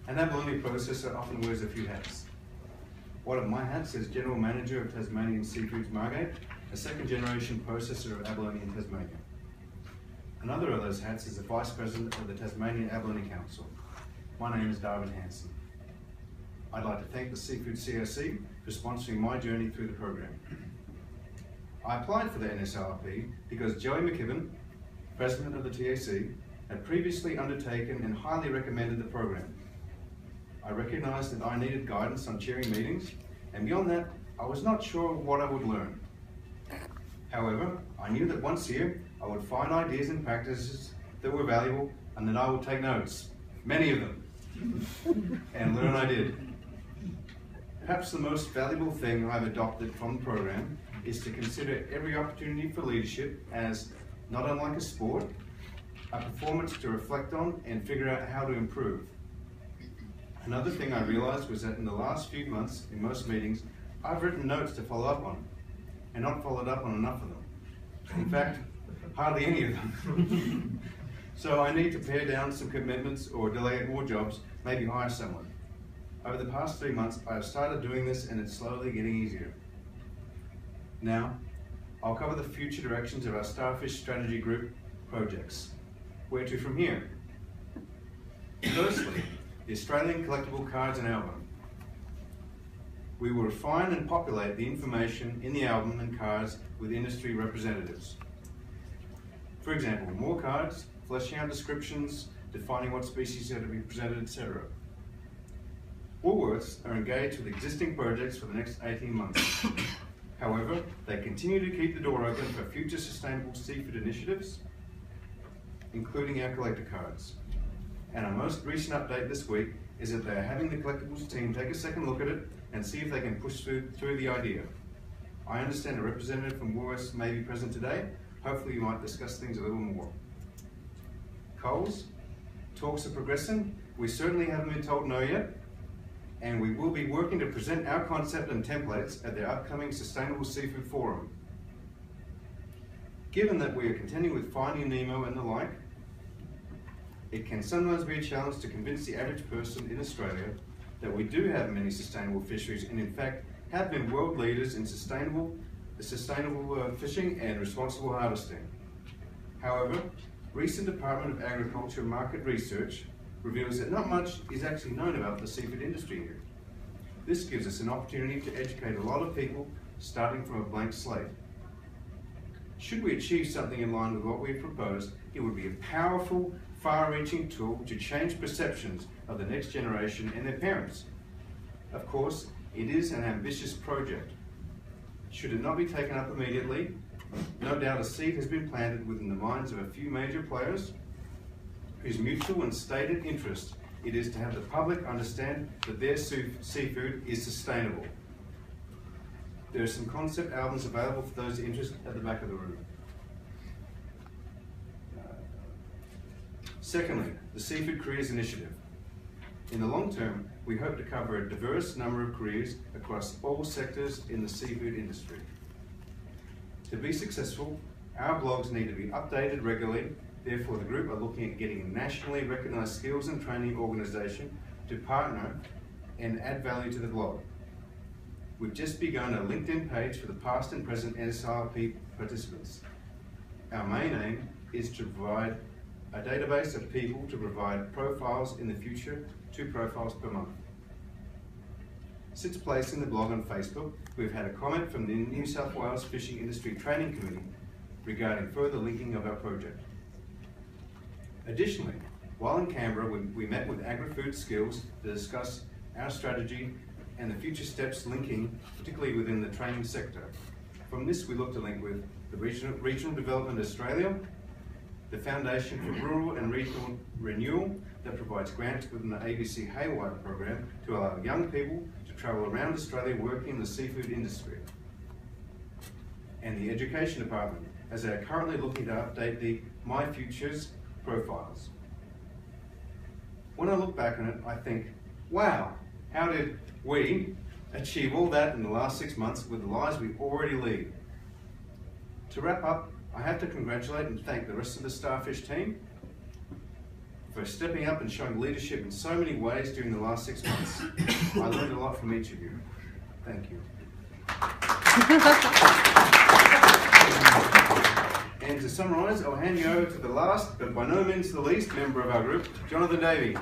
An abalone processor often wears a few hats. One of my hats is General Manager of Tasmanian Seafoods Margate, a second-generation processor of abalone in Tasmania. Another of those hats is the Vice President of the Tasmanian Abalone Council. My name is Darvin Hansen. I'd like to thank the Seafood COC for sponsoring my journey through the program. I applied for the NSILP because Joey McKibben, President of the TAC, had previously undertaken and highly recommended the program. I recognised that I needed guidance on chairing meetings, and beyond that, I was not sure what I would learn. However, I knew that once here, I would find ideas and practices that were valuable and that I would take notes, many of them, and learn I did. Perhaps the most valuable thing I've adopted from the program is to consider every opportunity for leadership as, not unlike a sport, a performance to reflect on and figure out how to improve. Another thing I realized was that in the last few months, in most meetings, I've written notes to follow up on, and not followed up on enough of them. In fact, hardly any of them. So I need to pare down some commitments or delegate more jobs, maybe hire someone. Over the past 3 months, I have started doing this and it's slowly getting easier. Now, I'll cover the future directions of our Starfish Strategy Group projects. Where to from here? Firstly, the Australian Collectible Cards and Album. We will refine and populate the information in the album and cards with industry representatives. For example, more cards, fleshing out descriptions, defining what species are to be presented, etc. Woolworths are engaged with existing projects for the next 18 months. However, they continue to keep the door open for future sustainable seafood initiatives, including our collector cards. And our most recent update this week is that they are having the collectibles team take a second look at it and see if they can push through the idea. I understand a representative from Woolworths may be present today. Hopefully you might discuss things a little more. Coles, talks are progressing. We certainly haven't been told no yet, and we will be working to present our concept and templates at their upcoming Sustainable Seafood Forum. Given that we are contending with Finding Nemo and the like, it can sometimes be a challenge to convince the average person in Australia that we do have many sustainable fisheries and in fact have been world leaders in sustainable fishing and responsible harvesting. However, recent Department of Agriculture market research reveals that not much is actually known about the seafood industry here. This gives us an opportunity to educate a lot of people starting from a blank slate. Should we achieve something in line with what we've proposed, it would be a powerful, far-reaching tool to change perceptions of the next generation and their parents. Of course, it is an ambitious project. Should it not be taken up immediately, no doubt a seed has been planted within the minds of a few major players whose mutual and stated interest it is to have the public understand that their seafood is sustainable. There are some concept albums available for those interested at the back of the room. Secondly, the Seafood Careers Initiative. In the long term, we hope to cover a diverse number of careers across all sectors in the seafood industry. To be successful, our blogs need to be updated regularly. Therefore, the group are looking at getting a nationally recognised skills and training organisation to partner and add value to the blog. We've just begun a LinkedIn page for the past and present NSILP participants. Our main aim is to provide a database of people to provide profiles in the future, 2 profiles per month. Since placing the blog on Facebook, we've had a comment from the New South Wales Fishing Industry Training Committee regarding further linking of our project. Additionally, while in Canberra, we met with Agri-Food Skills to discuss our strategy and the future steps linking, particularly within the training sector. From this, we look to link with the Regional Development Australia, the Foundation for Rural and Regional Renewal that provides grants within the ABC Haywire program to allow young people to travel around Australia working in the seafood industry. And the Education Department, as they are currently looking to update the My Futures profiles. When I look back on it, I think, wow, how did we achieve all that in the last 6 months with the lives we already lead? To wrap up, I have to congratulate and thank the rest of the Starfish team for stepping up and showing leadership in so many ways during the last 6 months. I learned a lot from each of you. Thank you. And to summarise, I'll hand you over to the last, but by no means the least, member of our group, Jonathan Davey.